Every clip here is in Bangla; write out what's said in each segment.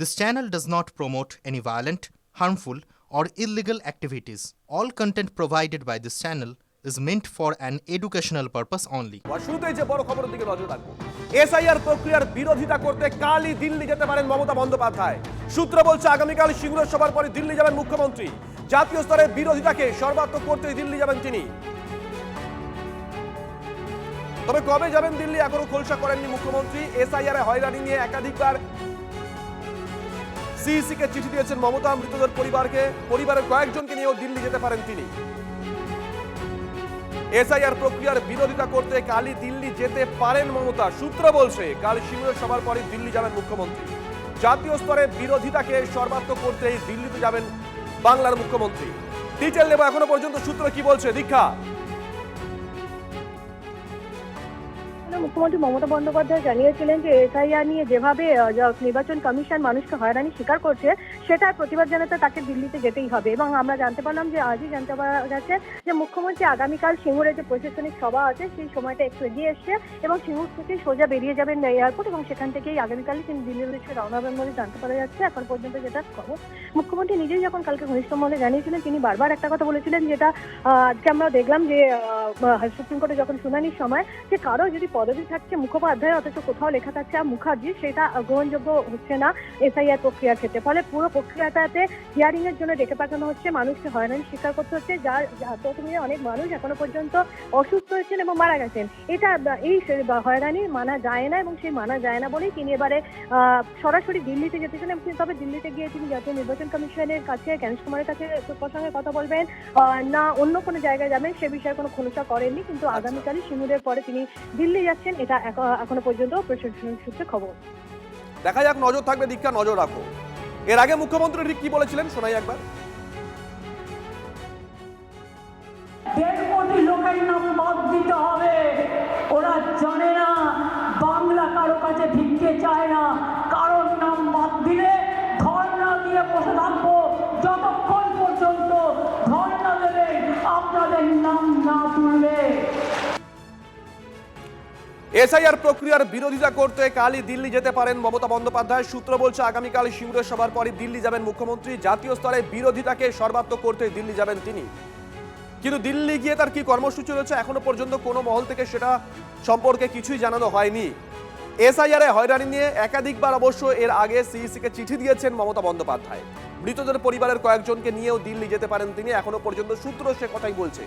This channel does not promote any violent, harmful, or illegal activities. All content provided by this channel is meant for an educational purpose only. শুরুতেই যে বড় খবরের দিকে নজর রাখবো, এসআইআর প্রক্রিয়ার বিরোধিতা করতে কালই দিল্লি যেতে পারেন মমতা বন্দ্যোপাধ্যায়। সূত্র বলছে আগামীকাল সিঙ্গুরের সভার পরে দিল্লি যাবেন মুখ্যমন্ত্রী। জাতীয় স্তরে বিরোধিতাকে সর্বাত্মক করতেই দিল্লি যাবেন তিনি। তবে কবে যাবেন দিল্লি এখনো খোলসা করেননি মুখ্যমন্ত্রী। এসআইআর এ হয়রানি নিয়ে একাধিকবার সিইসি কে চিঠি দিয়েছেন মমতা। মৃতদের পরিবারের কয়েকজনকে নিয়েও দিল্লি যেতে পারেন তিনি। এসআইআর প্রক্রিয়ার বিরোধিতা করতে কালই দিল্লি যেতে পারেন মমতা। সূত্র বলছে কাল সিঙ্গুরের সভার পরে দিল্লি যাবেন মুখ্যমন্ত্রী। জাতীয় স্তরে বিরোধিতাকে সর্বাত্মক করতেই দিল্লিতে যাবেন বাংলার মুখ্যমন্ত্রী। ডিটেল নেব এখনো পর্যন্ত সূত্র কি বলছে দীক্ষা। মুখ্যমন্ত্রী মমতা বন্দ্যোপাধ্যায় জানিয়েছিলেন যে এসআইআর নিয়ে যেভাবে নির্বাচন কমিশন মানুষকে হয়রানি স্বীকার করছে সেটার প্রতিবাদ জানাতে তাকে দিল্লিতে যেতেই হবে। এবং আমরা জানতে পারলাম যে আজই জানতে পারা গেছে যে মুখ্যমন্ত্রী আগামীকাল সিঙ্গুরে যে প্রশাসনিক সভা আছে সেই সময়টা একটু এগিয়ে এসছে এবং সিঙ্গুর থেকে সোজা বেরিয়ে যাবেন এয়ারপোর্ট এবং সেখান থেকেই আগামীকালই তিনি দিল্লির উদ্দেশ্যে রওনা হবেন বলে জানতে পারা যাচ্ছে। এখন পর্যন্ত যেটা খবর, মুখ্যমন্ত্রী নিজেই যখন কালকে ঘনিষ্ঠ মহলে জানিয়েছিলেন তিনি বারবার একটা কথা বলেছিলেন, যেটা আজকে আমরা দেখলাম যে সুপ্রিম কোর্টে যখন শুনানির সময় যে কারো যদি পদবি থাকছে মুখোপাধ্যায় অথচ কোথাও লেখা থাকছে মুখার্জি, সেটা গ্রহণযোগ্য হচ্ছে না এসআইআর প্রক্রিয়ার ক্ষেত্রে। ফলে পুরো প্রক্রিয়াটাতে হিয়ারিং এর জন্য ডেকে পাঠানো হচ্ছে, মানুষকে হয়রানি স্বীকার করতে হচ্ছে, যার মিলে অনেক মানুষ এখনো পর্যন্ত অসুস্থ হয়েছেন এবং মারা গেছেন। এটা এই হয়রানি মানা যায় না এবং সেই মানা যায় না বলেই তিনি এবারে সরাসরি দিল্লিতে যেতেছেন। তবে দিল্লিতে গিয়ে তিনি জাতীয় নির্বাচন কমিশনের কাছে জ্ঞানেশ কুমারের কাছে প্রসঙ্গে কথা বলবেন না অন্য কোনো জায়গায় যাবেন সে বিষয়ে কোনো খোলসা করেননি, কিন্তু আগামীকালই সিঙ্গুরের পরে তিনি দিল্লি যাচ্ছেন, এটা এখনো পর্যন্ত প্রশাসন সূত্রে খবর। দেখা যাক, নজর থাকবে দীক্ষা, নজর রাখো। এর আগে মুখ্যমন্ত্রী ঠিক কি বলেছিলেন শোনাই একবার। 1.5 কোটি লোকের নাম বাদ দিতে হবে। ওরা জানে না বাংলা কারো কাছে ভিক্ষে চায় না, কারোর নাম বাদ দিলে ধর্ণা দিয়ে বসে থাকবো যতক্ষণ পর্যন্ত ধর্ণা দেবে আপনাদের নাম না তুলবে। এসআইআর প্রক্রিয়ার বিরোধিতা করতে কালই দিল্লি যেতে পারেন মমতা বন্দ্যোপাধ্যায়। সূত্র বলছে আগামীকাল সিঙ্গুরের সভার পরে দিল্লি যাবেন মুখ্যমন্ত্রী। জাতীয় স্তরে বিরোধিতাকে সর্বাত্মক করতে দিল্লি যাবেন তিনি। কিন্তু দিল্লি গিয়ে তার কি কর্মসূচি রয়েছে এখনো পর্যন্ত কোনো মহল থেকে সেটা সম্পর্কে কিছুই জানানো হয়নি। এসআইআর এ হয়রানি নিয়ে একাধিকবার অবশ্য এর আগে সিইসি কে চিঠি দিয়েছেন মমতা বন্দ্যোপাধ্যায়। মৃতদের পরিবারের কয়েকজনকে নিয়েও দিল্লি যেতে পারেন তিনি। এখনো পর্যন্ত সূত্র সে কথাই বলছে।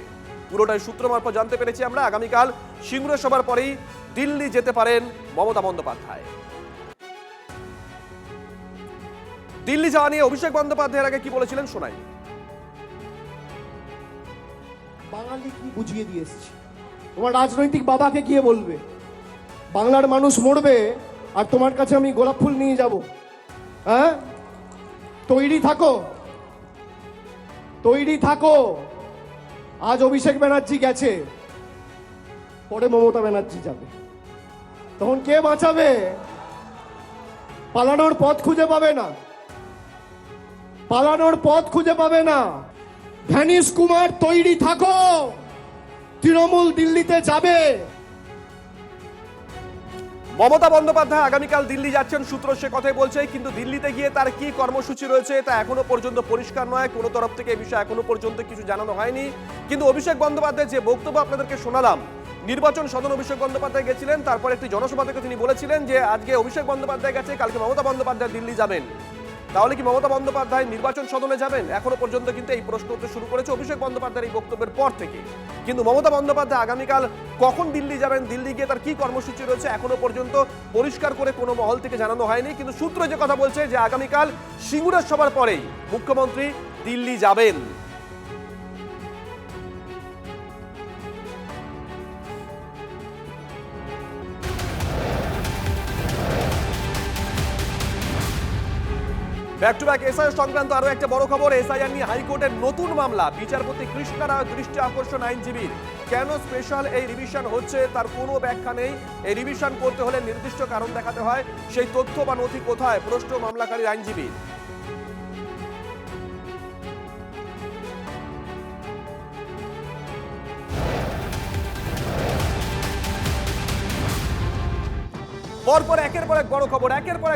পুরোটাই সূত্র মারফত জানতে পেরেছি আমরা। আগামীকাল সিঙ্গুরের সভার পরেই দিল্লি যেতে পারেন মমতা বন্দ্যোপাধ্যায়। দিল্লি যাওয়া নিয়ে অভিষেক বন্দ্যোপাধ্যায়ের আগে কি বলেছিলেন শোনাই। বাঙালি কি বুঝিয়ে দিয়ে এসছি, তোমার রাজনৈতিক বাবাকে গিয়ে বলবে বাংলার মানুষ মরবে আর তোমার কাছে আমি গোলাপ ফুল নিয়ে যাব। হ্যাঁ, তৈরি থাকো, তৈরি থাকো। আজ অভিষেক ব্যানার্জি গেছে, পরে মমতা ব্যানার্জি যাবে, তখন কে বাঁচাবে? পালানোর পথ খুঁজে পাবে না, পালানোর পথ খুঁজে পাবে না। জ্ঞানেশ কুমার তৈরি থাকো, তৃণমূল দিল্লিতে যাবে। মমতা বন্দ্যোপাধ্যায় আগামীকাল দিল্লি যাচ্ছেন, সূত্র সে কথাই বলছে। কিন্তু দিল্লিতে গিয়ে তার কি কর্মসূচি রয়েছে তা এখনো পর্যন্ত পরিষ্কার নয়। কোনো তরফ থেকে এই বিষয়ে এখনো পর্যন্ত কিছু জানানো হয়নি। কিন্তু অভিষেক বন্দ্যোপাধ্যায় যে বক্তব্য আপনাদেরকে শোনালাম, নির্বাচন সদন অভিষেক বন্দ্যোপাধ্যায় গেছিলেন, তারপর একটি জনসভা থেকে তিনি বলেছিলেন যে আজকে অভিষেক বন্দ্যোপাধ্যায় গেছে, কালকে মমতা বন্দ্যোপাধ্যায় দিল্লি যাবেন। তাহলে কি মমতা বন্দ্যোপাধ্যায় নির্বাচন সদনে যাবেন? এখনো পর্যন্ত কিন্তু এই প্রশ্ন উঠতে শুরু করেছে অভিষেক বন্দ্যোপাধ্যায়ের এই বক্তব্যের পর থেকে। কিন্তু মমতা বন্দ্যোপাধ্যায় আগামীকাল কখন দিল্লি যাবেন, দিল্লি গিয়ে তার কি কর্মসূচি রয়েছে এখনো পর্যন্ত পরিষ্কার করে কোনো মহল থেকে জানানো হয়নি। কিন্তু সূত্র যে কথা বলছে যে আগামীকাল সিঙ্গুরের সভার পরেই মুখ্যমন্ত্রী দিল্লি যাবেন। ব্যাক টু ব্যাক এসআইআর সংক্রান্ত আরো একটা বড় খবর। এসআইআর নিয়ে হাইকোর্টের নতুন মামলা। বিচারপতি কৃষ্ণা রায় দৃষ্টি আকর্ষণ আইনজীবীর। কেন স্পেশাল এই রিভিশন হচ্ছে তার কোনো ব্যাখ্যা নেই। এই রিভিশন করতে হলে নির্দিষ্ট কারণ দেখাতে হয়। সেই তথ্য বা নথি কোথায়? প্রশ্ন মামলাকারীর আইনজীবীর। পরপর একের পর এক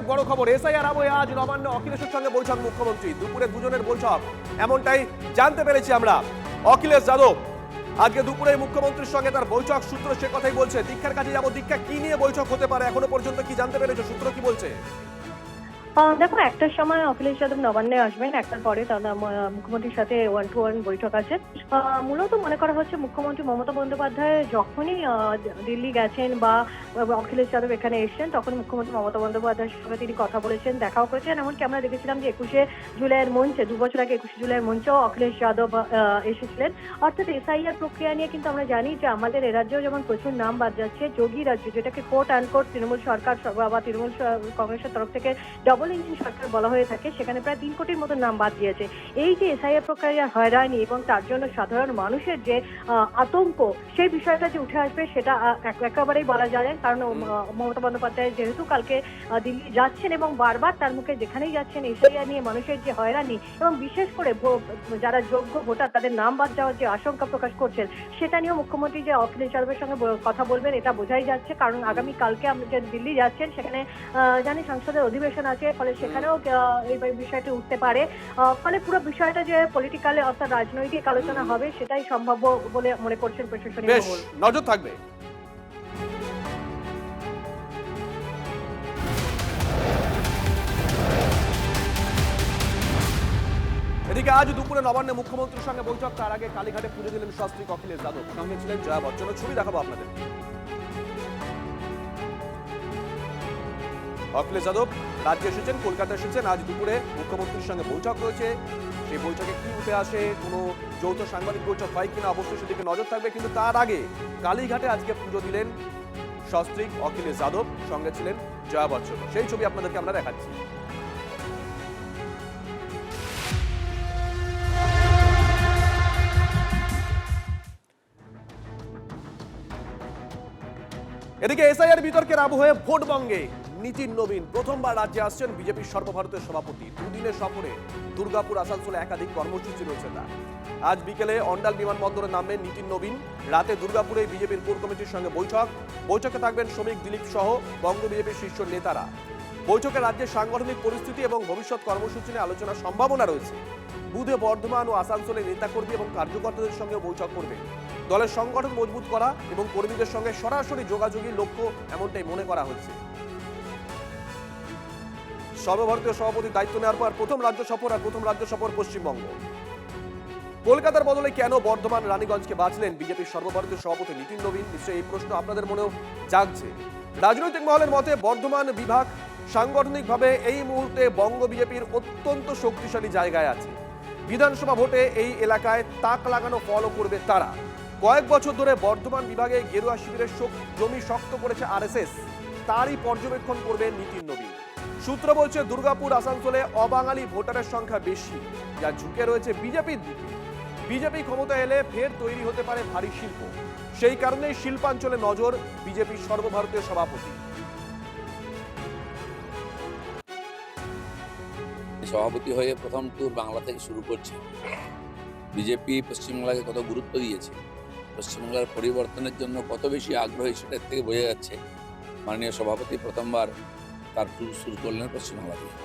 বড় খবর এসআইআর আবহে আজ নবান্ন অখিলেশের সঙ্গে বৈঠক মুখ্যমন্ত্রী দুপুরে দুজনের বৈঠক এমনটাই জানতে পেরেছি আমরা। অখিলেশ যাদব আজকে দুপুরে মুখ্যমন্ত্রীর সঙ্গে তার বৈঠক, সূত্র সে কথাই বলছে। দীক্ষার কাছে যাবো, দীক্ষা কি নিয়ে বৈঠক হতে পারে এখনো পর্যন্ত কি জানতে পেরেছো, সূত্র কি বলছে? দেখো, একটার সময় অখিলেশ যাদব নবান্নে আসবেন, একটার পরে তার মুখ্যমন্ত্রীর সাথে 1-to-1 বৈঠক আছে। মূলত মনে করা হচ্ছে মুখ্যমন্ত্রী মমতা বন্দ্যোপাধ্যায় যখনই দিল্লি গেছেন বা অখিলেশ যাদব এখানে এসেছেন, তখন মুখ্যমন্ত্রী মমতা বন্দ্যোপাধ্যায়ের সঙ্গে তিনি কথা বলেছেন, দেখাও করেছেন। এমনকি আমরা দেখেছিলাম যে 21শে জুলাইয়ের মঞ্চে, 2 বছর আগে 21শে জুলাইয়ের মঞ্চেও অখিলেশ যাদব এসেছিলেন। অর্থাৎ এসআইআর প্রক্রিয়া নিয়ে কিন্তু আমরা জানি যে আমাদের এ রাজ্যেও যেমন প্রচুর নাম বাদ যাচ্ছে, যোগী রাজ্য যেটাকে কোট আনকোট তৃণমূল সরকার বা তৃণমূল কংগ্রেসের তরফ থেকে ডবল ইঞ্জিন সরকার বলা হয়ে থাকে, সেখানে প্রায় 3 কোটির মতো নাম বাদ দিয়েছে। এই যে এসআইআর প্রক্রিয়া হয়রানি এবং তার জন্য সাধারণ মানুষের যে আতঙ্ক, সেই বিষয়টা যে উঠে আসবে সেটা একেবারেই বলা যায় না। কারণ মমতা বন্দ্যোপাধ্যায় যেহেতু কালকে দিল্লি যাচ্ছেন এবং বারবার তার মুখে যেখানেই যাচ্ছেন এসআইআর নিয়ে মানুষের যে হয়রানি এবং বিশেষ করে যারা যোগ্য ভোটার তাদের নাম বাদ যাওয়ার যে আশঙ্কা প্রকাশ করছেন, সেটা নিয়েও মুখ্যমন্ত্রী যে অখিলেশ যাদবের সঙ্গে কথা বলবেন এটা বোঝাই যাচ্ছে। কারণ আগামী কালকে আমরা যে দিল্লি যাচ্ছেন, সেখানে জানি সংসদের অধিবেশন আছে, ফলে সেখানেও এই বিষয়টি উঠতে পারে। ফলে পুরো বিষয়টা যে পলিটিক্যাল অর্থাৎ রাজনৈতিক আলোচনা হবে, সেটাই সম্ভাব্য বলে মনে করছেন প্রশাসনিক মহল। নজর থাকবে। এদিকে আজ দুপুরে নবান্নে মুখ্যমন্ত্রীর সঙ্গে বৈঠক, তার আগে কালীঘাটে পুজো দিলেন সস্ত্রীক অখিলেশ যাদব, সঙ্গে ছিলেন জয়া বচ্চনের। ছবি দেখাবো আপনাদের। অখিলেশ যাদব রাজ্যে এসেছেন, কলকাতা এসেছেন। আজ দুপুরে মুখ্যমন্ত্রীর সঙ্গে বৈঠক রয়েছে। সেই বৈঠকে কি উঠে আসে, কোনো যৌথ সাংবাদিক বৈঠক হয় কিনা, অবশ্যই সেদিকে নজর থাকবে। কিন্তু তার আগে কালীঘাটে আজকে পুজো দিলেন সস্ত্রীক অখিলেশ যাদব, সঙ্গে ছিলেন জয়া বচ্চন। সেই ছবি আপনাদেরকে আমরা দেখাচ্ছি। এদিকে এসআইআর বিতর্কের আবহে ভোটবঙ্গে নীতিন নবীন প্রথমবার রাজ্যে আসছেন। বিজেপির সর্বভারতীয় সভাপতি দুদিনের সফরে দুর্গাপুর, আসানসোলে একাধিক কর্মসূচি রয়েছে তার। আজ বিকেলে অন্ডাল বিমানবন্দরে নামবেন নীতিন নবীন। রাতে দুর্গাপুরে বিজেপির কোর কমিটির সঙ্গে বৈঠকে থাকবেন শ্রমিক দিলীপ সহ বঙ্গ বিজেপির শীর্ষ নেতারা। বৈঠকে রাজ্যের সাংগঠনিক পরিস্থিতি এবং ভবিষ্যৎ কর্মসূচি নিয়ে আলোচনার সম্ভাবনা রয়েছে। বুধে বর্ধমান ও আসানসোলে নেতাকর্মী এবং কার্যকর্তাদের সঙ্গে বৈঠক করবেন। দলের সংগঠন মজবুত করা এবং কর্মীদের সঙ্গে সরাসরি যোগাযোগের লক্ষ্য, এমনটাই মনে করা হচ্ছে। সর্বভারতীয় সভাপতির দায়িত্ব নেওয়ার পর প্রথম রাজ্য সফর পশ্চিমবঙ্গ। কলকাতার বদলে কেন বর্ধমান, রানীগঞ্জকে বাঁচলেন বিজেপির সর্বভারতীয় সভাপতি নীতিন নবীন? নিশ্চয়ই এই প্রশ্ন আপনাদের মনেও জাগছে। রাজনৈতিক মহলের মতে বর্ধমান বিভাগ সাংগঠনিকভাবে এই মুহূর্তে বঙ্গ বিজেপির অত্যন্ত শক্তিশালী জায়গায় আছে। বিধানসভা ভোটে এই এলাকায় তাক লাগানো ফলও করবে তারা। কয়েক বছর ধরে বর্ধমান বিভাগে গেরুয়া শিবিরের জমি শক্ত করেছে আরএসএস, তারই পর্যবেক্ষণ করবেন নীতিন নবীন। সূত্র বলছে দুর্গাপুর, আসানসোলে অবাঙালি ভোটারের সংখ্যা বেশি, যা ঝুঁকে রয়েছে বিজেপির দিকে। বিজেপি ক্ষমতা এলে ফের তৈরি হতে পারে ভারী শিল্প, সেই কারণেই শিল্পাঞ্চলে নজর বিজেপির সর্বভারতীয় সভাপতি। সভাপতি হয়ে প্রথম ট্যুর বাংলা থেকে শুরু করছে। বিজেপি পশ্চিমবাংলাকে কত গুরুত্ব দিয়েছে, পশ্চিমবাংলার পরিবর্তনের জন্য কত বেশি আগ্রহী, সেটার থেকে বোঝা যাচ্ছে। মাননীয় সভাপতি প্রথমবার তার ট্যুর শুরু করলেন পশ্চিমবাংলা থেকে।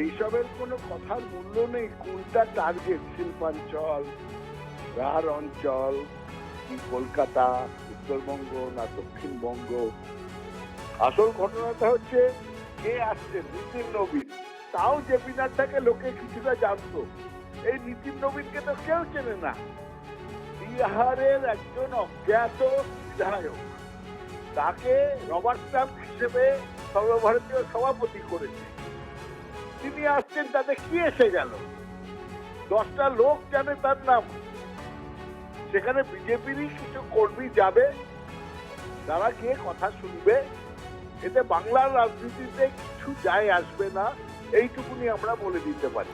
এইসবের কোনো কথার মূল্য নেই। কোনটা টার্গেট, শিল্পাঞ্চল, রাঢ় অঞ্চল, কি কলকাতা, উত্তরবঙ্গ না দক্ষিণবঙ্গ? আসল ঘটনাটা হচ্ছে কে আসছে, নীতিন নবীন। তাও জেপি নাড্ডাকে লোকে কিছুটা জানতো, এই নীতিন নবীনকে তো কেউ চেনে না। বিহারের একজন অজ্ঞাত বিধায়ক, তাকে রবার্ট স্ট্যাম্প হিসেবে সর্বভারতীয় সভাপতি করেছে। তিনি আসছেন, তাতে কি এসে গেল? 10টা লোক জানে তার নাম। সেখানে বিজেপিরই কিছু কর্মী যাবে, তারা গিয়ে কথা শুনবে। এতে বাংলার রাজনীতিতে কিছু যায় আসবে না, এইটুকুনি আমরা বলে দিতে পারি।